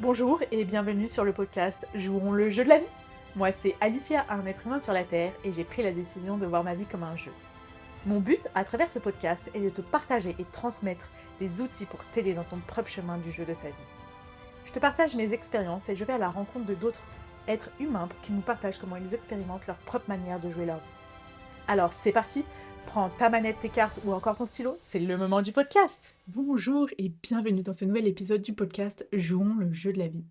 Bonjour et bienvenue sur le podcast Jouons le jeu de la vie. Moi c'est Alicia, un être humain sur la Terre, et j'ai pris la décision de voir ma vie comme un jeu. Mon but à travers ce podcast est de te partager et transmettre des outils pour t'aider dans ton propre chemin du jeu de ta vie. Je te partage mes expériences et je vais à la rencontre de d'autres êtres humains pour qu'ils nous partagent comment ils expérimentent leur propre manière de jouer leur vie. Alors c'est parti, prends ta manette, tes cartes ou encore ton stylo, c'est le moment du podcast. Bonjour et bienvenue dans ce nouvel épisode du podcast Jouons le jeu de la vie.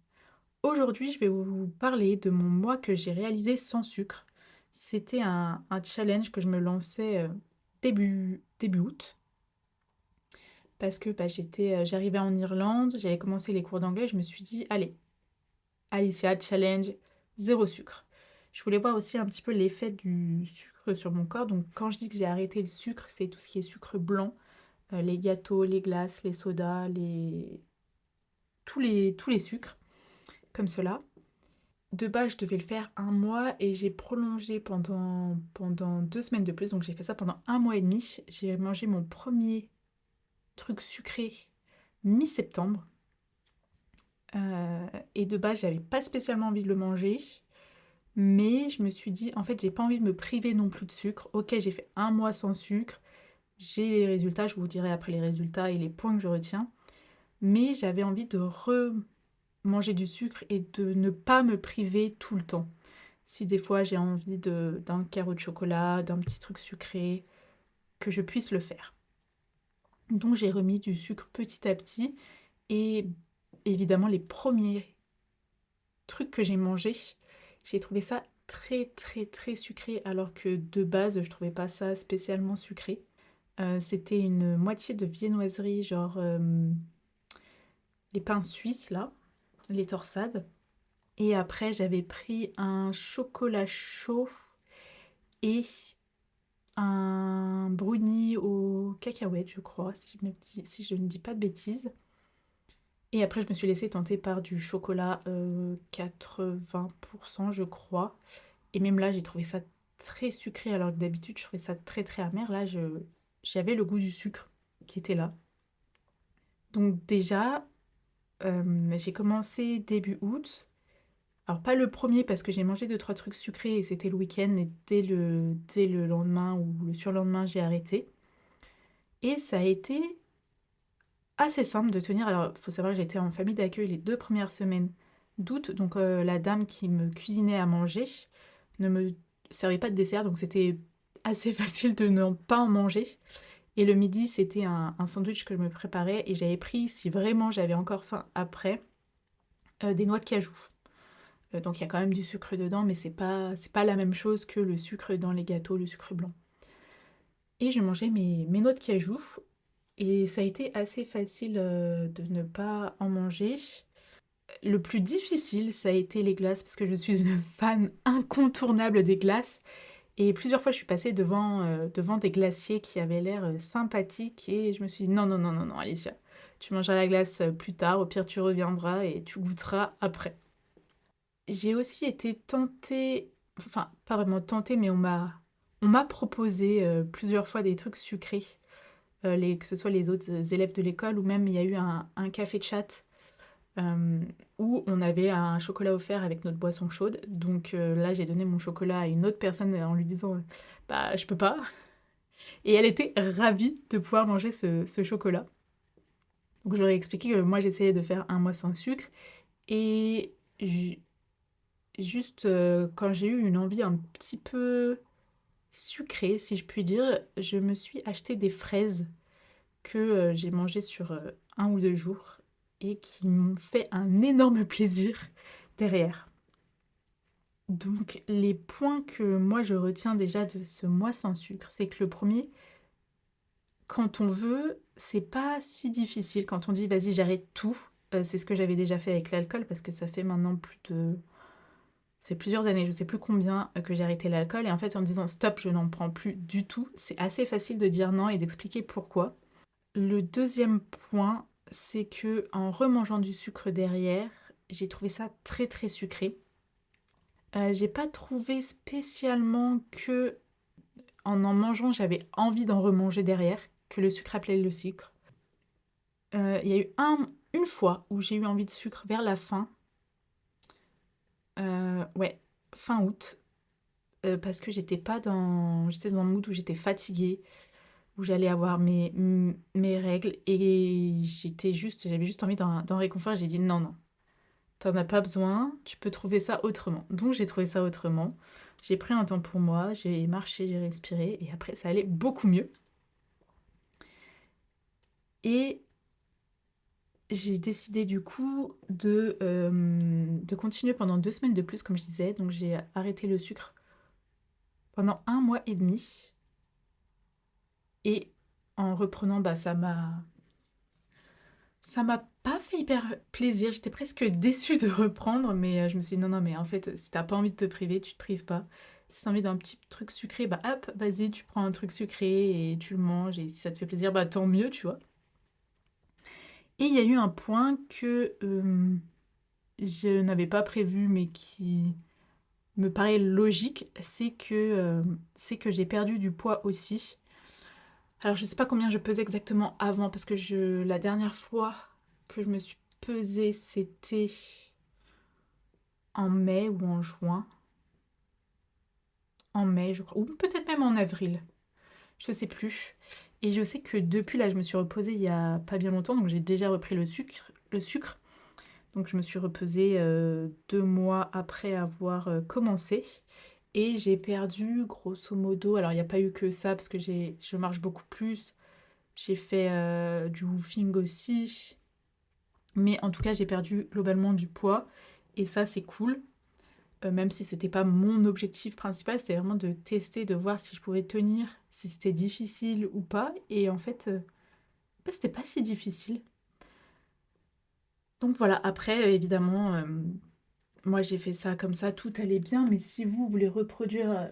Aujourd'hui, je vais vous parler de mon mois que j'ai réalisé sans sucre. C'était un challenge que je me lançais début août. Parce que j'arrivais en Irlande, j'avais commencé les cours d'anglais, je me suis dit, allez, Alicia, challenge, zéro sucre. Je voulais voir aussi un petit peu l'effet du sucre sur mon corps. Donc quand je dis que j'ai arrêté le sucre, c'est tout ce qui est sucre blanc, les gâteaux, les glaces, les sodas, tous les sucres, comme cela. De base, je devais le faire un mois et j'ai prolongé pendant 2 semaines de plus. Donc j'ai fait ça pendant un mois et demi. J'ai mangé mon premier truc sucré mi-septembre. Et de base, j'avais pas spécialement envie de le manger. Mais je me suis dit, en fait, j'ai pas envie de me priver non plus de sucre. Ok, j'ai fait un mois sans sucre. J'ai les résultats, je vous dirai après les résultats et les points que je retiens. Mais j'avais envie de manger du sucre et de ne pas me priver tout le temps. Si des fois j'ai envie d'un carreau de chocolat, d'un petit truc sucré, que je puisse le faire. Donc j'ai remis du sucre petit à petit et évidemment les premiers trucs que j'ai mangés, j'ai trouvé ça très très très sucré alors que de base je trouvais pas ça spécialement sucré. C'était une moitié de viennoiserie, genre les pains suisses là, les torsades. Et après j'avais pris un chocolat chaud et un brownie aux cacahuètes, je crois, si je ne dis pas de bêtises. Et après, je me suis laissée tenter par du chocolat 80%, je crois. Et même là, j'ai trouvé ça très sucré, alors que d'habitude, je trouvais ça très très amer. Là, j'avais le goût du sucre qui était là. Donc déjà, j'ai commencé début août. Alors pas le premier parce que j'ai mangé 2-3 trucs sucrés et c'était le week-end, mais dès le lendemain ou le surlendemain, j'ai arrêté. Et ça a été assez simple de tenir. Alors, il faut savoir que j'étais en famille d'accueil les 2 premières semaines d'août. Donc, la dame qui me cuisinait à manger ne me servait pas de dessert. Donc, c'était assez facile de ne pas en manger. Et le midi, c'était un sandwich que je me préparais. Et j'avais pris, si vraiment j'avais encore faim après, des noix de cajou. Donc, il y a quand même du sucre dedans, mais c'est pas la même chose que le sucre dans les gâteaux, le sucre blanc. Et je mangeais mes noix de cajou. Et ça a été assez facile de ne pas en manger. Le plus difficile, ça a été les glaces, parce que je suis une fan incontournable des glaces. Et plusieurs fois, je suis passée devant des glaciers qui avaient l'air sympathiques. Et je me suis dit, non, non, non, non, non, Alicia, tu mangeras la glace plus tard. Au pire, tu reviendras et tu goûteras après. J'ai aussi été tentée, enfin, pas vraiment tentée, mais on m'a proposé plusieurs fois des trucs sucrés. Que ce soit les autres élèves de l'école ou même il y a eu un café de chat euh, où on avait un chocolat offert avec notre boisson chaude. Donc là, j'ai donné mon chocolat à une autre personne en lui disant bah je peux pas. Et elle était ravie de pouvoir manger ce chocolat. Donc je leur ai expliqué que moi j'essayais de faire un mois sans sucre et juste quand j'ai eu une envie un petit peu sucrée, si je puis dire, je me suis acheté des fraises que j'ai mangé sur 1 ou 2 jours et qui m'ont fait un énorme plaisir derrière. Donc les points que moi je retiens déjà de ce mois sans sucre, c'est que le premier, quand on veut, c'est pas si difficile. Quand on dit vas-y j'arrête tout, c'est ce que j'avais déjà fait avec l'alcool parce que ça fait maintenant ça fait plusieurs années, je sais plus combien, que j'ai arrêté l'alcool. Et en fait en disant stop, je n'en prends plus du tout, c'est assez facile de dire non et d'expliquer pourquoi. Le deuxième point, c'est que en remangeant du sucre derrière, j'ai trouvé ça très très sucré. J'ai pas trouvé spécialement que en mangeant, j'avais envie d'en remanger derrière, que le sucre appelait le sucre. Il y a eu une fois où j'ai eu envie de sucre vers la fin, ouais, fin août, parce que j'étais dans un mood où j'étais fatiguée, où j'allais avoir mes règles et j'avais juste envie d'un réconfort. J'ai dit: «Non, non, t'en as pas besoin, tu peux trouver ça autrement». Donc j'ai trouvé ça autrement. J'ai pris un temps pour moi, j'ai marché, j'ai respiré et après ça allait beaucoup mieux. Et j'ai décidé du coup de continuer pendant 2 semaines de plus, comme je disais. Donc j'ai arrêté le sucre pendant 1 mois et demi. Et en reprenant, bah, ça m'a pas fait hyper plaisir. J'étais presque déçue de reprendre, mais je me suis dit: «Non, non, mais en fait, si t'as pas envie de te priver, tu te prives pas. Si tu envie d'un petit truc sucré, bah, hop, vas-y, tu prends un truc sucré et tu le manges et si ça te fait plaisir, bah, tant mieux», tu vois? Et il y a eu un point que, je n'avais pas prévu, mais qui me paraît logique, c'est que j'ai perdu du poids aussi. Alors je sais pas combien je pesais exactement avant parce que la dernière fois que je me suis pesée, c'était en mai ou en juin. En mai, je crois, ou peut-être même en avril. Je sais plus. Et je sais que depuis là, je me suis reposée il y a pas bien longtemps, donc j'ai déjà repris le sucre. Donc je me suis repesée 2 mois après avoir commencé. Et j'ai perdu grosso modo, alors il n'y a pas eu que ça parce que je marche beaucoup plus. J'ai fait du woofing aussi. Mais en tout cas, j'ai perdu globalement du poids. Et ça, c'est cool. Même si c'était pas mon objectif principal, c'était vraiment de tester, de voir si je pouvais tenir, si c'était difficile ou pas. Et en fait, bah, c'était pas si difficile. Donc voilà, après, évidemment, moi j'ai fait ça comme ça, tout allait bien. Mais si vous voulez reproduire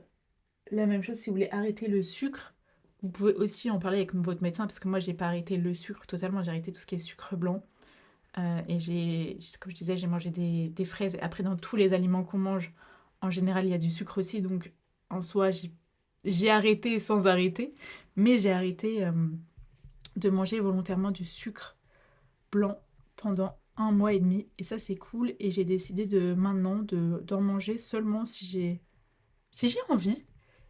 la même chose, si vous voulez arrêter le sucre, vous pouvez aussi en parler avec votre médecin. Parce que moi, j'ai pas arrêté le sucre totalement, j'ai arrêté tout ce qui est sucre blanc. Et comme je disais, j'ai mangé des fraises. Et après, dans tous les aliments qu'on mange, en général, il y a du sucre aussi. Donc, en soi, j'ai arrêté sans arrêter. Mais j'ai arrêté de manger volontairement du sucre blanc pendant 1 mois et demi. Et ça, c'est cool. Et j'ai décidé maintenant d'en manger seulement si j'ai envie.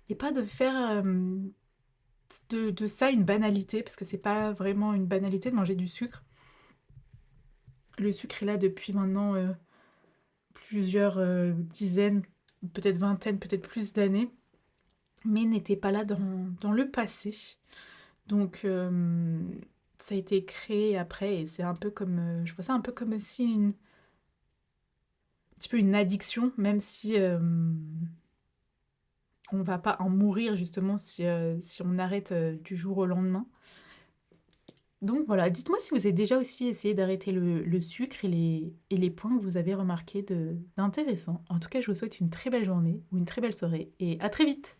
Et pas de faire de ça une banalité. Parce que c'est pas vraiment une banalité de manger du sucre. Le sucre est là depuis maintenant plusieurs dizaines, peut-être vingtaines, peut-être plus d'années, mais n'était pas là dans le passé. Donc ça a été créé après et c'est un peu comme, je vois ça un peu comme aussi un petit peu une addiction, même si on va pas en mourir justement si on arrête du jour au lendemain. Donc voilà, dites-moi si vous avez déjà aussi essayé d'arrêter le sucre et les points que vous avez remarqués d'intéressants. En tout cas, je vous souhaite une très belle journée ou une très belle soirée et à très vite.